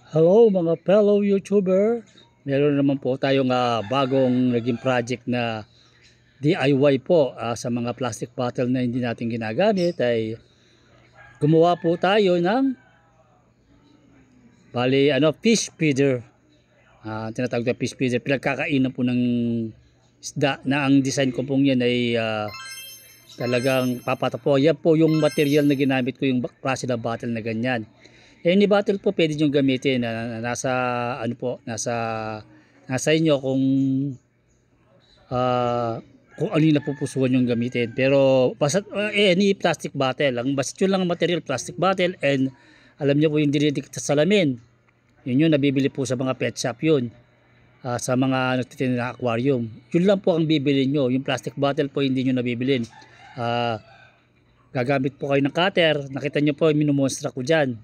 Hello mga fellow YouTuber. Meron naman po tayong bagong naging project na DIY po sa mga plastic bottle na hindi natin ginagamit ay gumawa po tayo ng fish feeder. Tinatawag na fish feeder. Pinagkakainan po ng isda na ang design ko pong yan ay talagang papatapo. Yan po yung material na ginamit ko, yung klase na bottle na ganyan. Any bottle po pwede nyo gamitin nasa nasa inyo kung ano yung napupusuan yung gamitin. Pero basta any plastic bottle, basta yun lang ang material, plastic bottle, and alam nyo po yung dinidikit sa salamin. Yun yung nabibili po sa mga pet shop yun. Sa mga nagtitinda ng aquarium. Yun lang po ang bibili nyo. Yung plastic bottle po hindi nyo nabibilin. Gagamit po kayo ng cutter. Nakita nyo po, minumonstra ko dyan.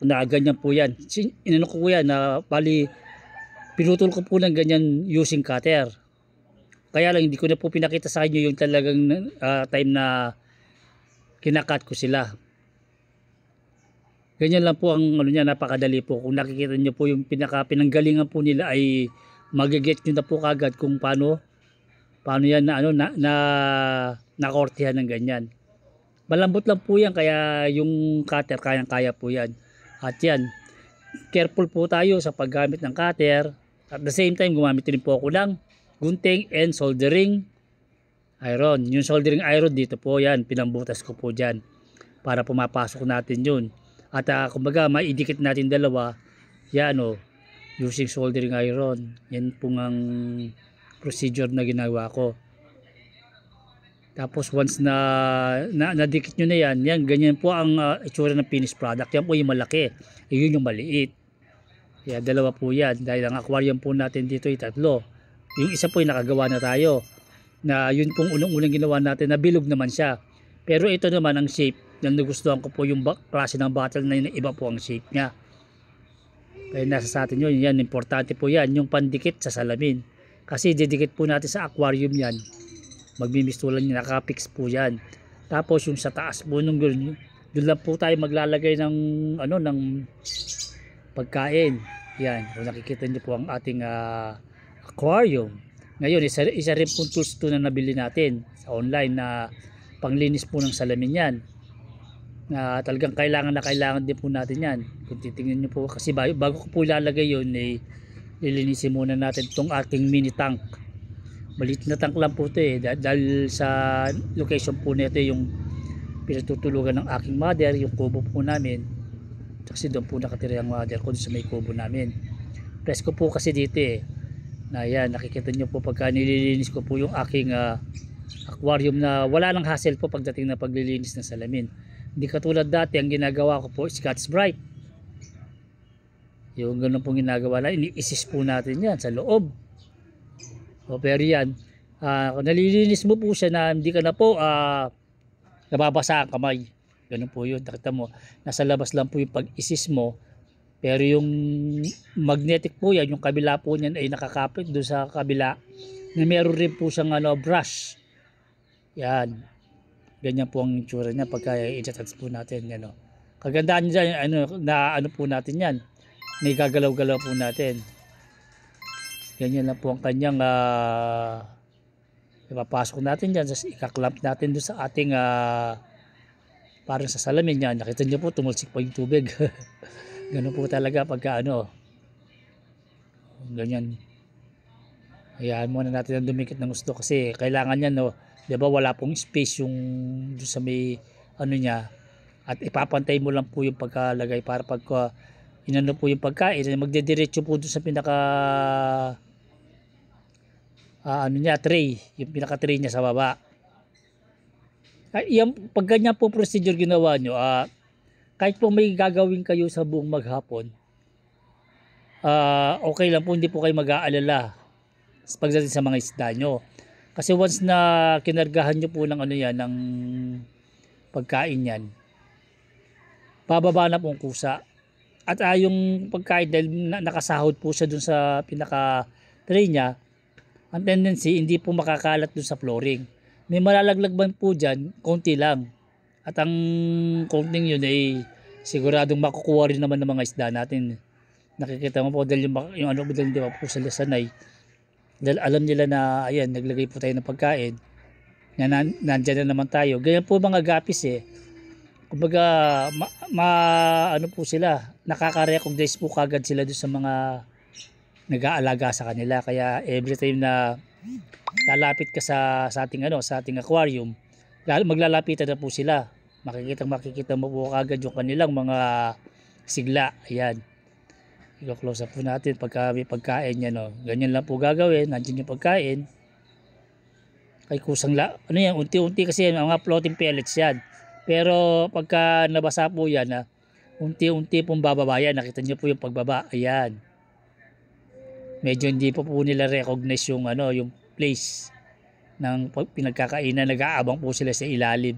Na ganyan po yan. Inano ko yan na bali pinutol ko po ng ganyan using cutter. Kaya lang hindi ko na po pinakita sa inyo yung talagang time na kinakat ko sila. Ganyan lang po ang ano niya, napakadali po. Kung nakikita niyo po yung pinanggalingan po nila ay magiget niyo na po kagad kung paano yan nakortehan ng ganyan. Malambot lang po yan kaya yung cutter kayang-kaya po yan. At yan, careful po tayo sa paggamit ng cutter. At the same time, gumamit din po ako ng gunting and soldering iron. Yung soldering iron dito po yan, pinambutas ko po dyan para pumapasok natin yun. At kumbaga, maidikit natin dalawa, yan using soldering iron. Yan po ang procedure na ginawa ko. Tapos once na nadikit nyo na yan, ganyan po ang itsura ng finished product. Yan po yung malaki, yun yung maliit. Yan, dalawa po yan. Dahil ang aquarium po natin dito ay tatlo. Yung isa po yung nakagawa na tayo. Na yun pong unang-unang ginawa natin, na bilog naman siya. Pero ito naman ang shape, na nagustuhan ko po yung klase ng bottle na yun, iba po ang shape niya. Kaya nasa sa atin yun, yan, importante po yan, yung pandikit sa salamin. Kasi didikit po natin sa aquarium yan. Magmimistulan niya, nakapix po yan. Tapos yung sa taas po nung doon lang po tayo maglalagay ng ng pagkain. Yan, kung nakikita niyo po ang ating aquarium. Ngayon, isa rin po tools to na nabili natin sa online na panglinis po ng salamin yan. Na talagang kailangan din po natin yan. Kung titingnan niyo po, kasi bago ko po ilalagay yun, lilinisin muna natin itong ating mini tank. Maliit na tank lang po ito dahil sa location po nito yung pinatutulugan ng aking mother, yung kubo po namin. Kasi doon po nakatira yung mother ko sa may kubo namin. Presko po kasi dito na yan, nakikita nyo po pagka nililinis ko po yung aking aquarium na wala nang hassle po pagdating na paglilinis ng salamin. Hindi katulad dati, ang ginagawa ko po Scotch Brite. Yung ganun pong ginagawa na, ini-isis po natin yan sa loob. Pero yan, kung nalilinis mo po siya na hindi ka na po nababasa ang kamay. Ganun po yun. Nakita mo, nasa labas lang po yung pag-isis mo. Pero yung magnetic po yan, yung kabila po niyan ay nakakapit doon sa kabila. Na meron rin po siyang brush. Yan. Ganyan po ang itsura niya pagka i-attach po natin. Yan, Kagandaan niya ano po natin yan. May gagalaw-galaw po natin. Ganyan lang po ang kanyang ipapasok natin dyan, ikaklamp natin doon sa ating parang sa salamin yan. Nakita nyo po tumulsik po yung tubig. Ganun po talaga pagka ganyan. Hayaan muna natin ang dumikit ng gusto kasi kailangan yan diba wala pong space yung doon sa may niya, at ipapantay mo lang po yung pagkalagay para pagka inano po yung pagkain, magdediretso po doon sa pinaka tray, yung pinaka tray niya sa baba. Yan, pag ganyan po procedure ginawa nyo, kahit po may gagawin kayo sa buong maghapon, okay lang po, hindi po kayo mag-aalala pagdating sa mga isda nyo. Kasi once na kinargahan nyo po ng ng pagkain yan, bababa na po ang kusa. At yung pagkain, dahil nakasahod po siya dun sa pinaka tray niya, ang tendency hindi po makakalat dun sa flooring. May malalaglag man po dyan, konti lang. At ang konting yun ay siguradong makukuha rin naman ng mga isda natin. Nakikita mo po dahil yung ano dahil hindi pa po sila sanay. Dahil alam nila na ayan naglagay po tayo ng pagkain. Nandiyan na naman tayo. Ganyan po mga gapis eh. Kumbaga ano po sila, nakaka-recognize po kagad sila doon sa mga nag-aalaga sa kanila. Kaya every time na lalapit ka sa ating sa ating aquarium, maglalapitan na po sila. Makikita mo po kagad yung kanilang mga sigla. Ayan. I-close up po natin pagka may pagkain yan, no. Ganyan lang po gagawin. Nandiyan yung pagkain. Kay kusang ano yan, unti-unti kasi yan, mga floating pellets yan. Pero pagka nabasa po yan, unti-unti pong bababa yan. Nakita niyo po yung pagbaba. Ayan. Medyo hindi po nila recognize yung yung place ng pinagkakainan. Nag-aabang po sila sa ilalim.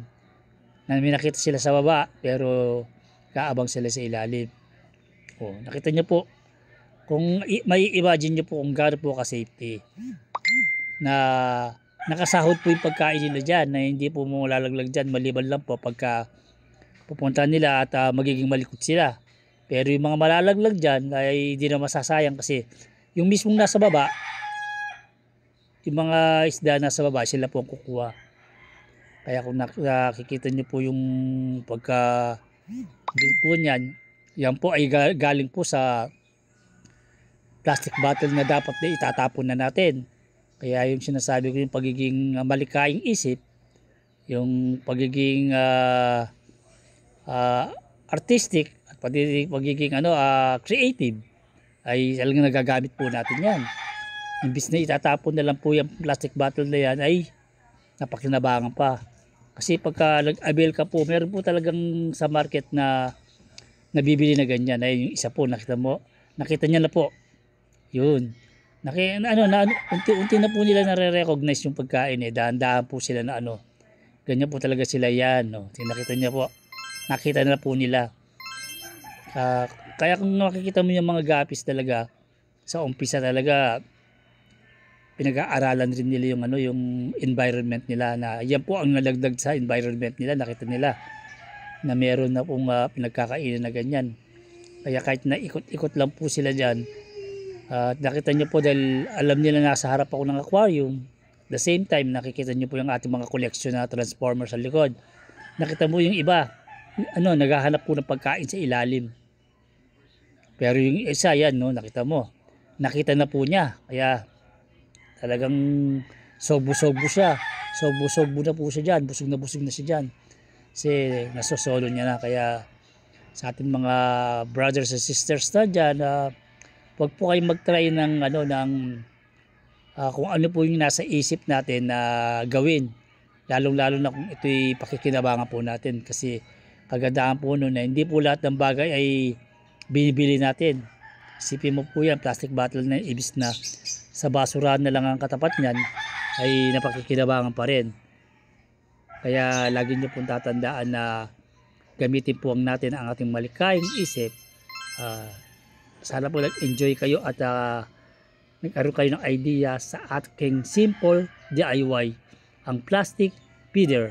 May nakita sila sa baba pero nag-aabang sila sa ilalim. Oh, nakita niyo po kung may imagine niyo po kung gaano po ka-safety na nakasahod po yung pagkain nila dyan na hindi po mo lalaglag dyan maliban lang po pagka pupunta nila at magiging malikot sila. Pero yung mga malalaglag dyan ay hindi na masasayang kasi yung mismong nasa baba, yung mga isda nasa baba sila po ang kukuha. Kaya kung nakikita nyo po yung pagka build po nyan, yan po ay galing po sa plastic bottle na dapat na itatapon na natin. Kaya yung sinasabi ko yung pagiging malikaing isip, yung pagiging artistic at pagiging creative ay talagang nagagamit po natin yan. Imbis na itatapon na lang po yung plastic bottle na yan ay napakinabangan pa. Kasi pagka nag-avail ka po, meron po talagang sa market na nabibili na ganyan. Ay yung isa po nakita niya na po. Yun. Unti-unti na po nila nare-recognize yung pagkain eh. Dahan-dahan po sila na ganyan po talaga sila yan. No? Nakita niya po. Nakita na po nila. Kaya kung makikita mo yung mga gapis talaga, sa umpisa talaga, pinag-aaralan rin nila yung environment nila na yan po ang nalagdag sa environment nila. Nakita nila na meron na pong pinagkakainan na ganyan. Kaya kahit na ikot-ikot lang po sila dyan, nakita nyo po dahil alam nila nasa harap ako ng aquarium. The same time nakikita nyo po yung ating mga collection na transformer sa likod. Nakita mo yung iba, naghahanap po ng pagkain sa ilalim. Pero yung isa yan, nakita mo. Nakita na po niya. Kaya talagang sobo-sobo siya. Sobo-sobo na po siya dyan. Busog na siya dyan. Kasi nasosolo niya na. Kaya sa ating mga brothers and sisters na dyan, wag po kayong mag-try ng kung ano po yung nasa isip natin na gawin. Lalong-lalo na kung ito'y pakikinabangan po natin. Kasi kagandahan po nun na hindi po lahat ng bagay ay binibili natin. Isipin mo po yan, plastic bottle na ibis na sa basurahan na lang ang katapat niyan ay napakikinabangan pa rin. Kaya lagi niyo pong tatandaan na gamitin po natin ang ating malikhaing isip. Sana po nag-enjoy kayo at nagkaroon kayo ng idea sa ating simple DIY, ang plastic feeder.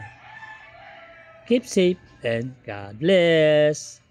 Keep safe and God bless!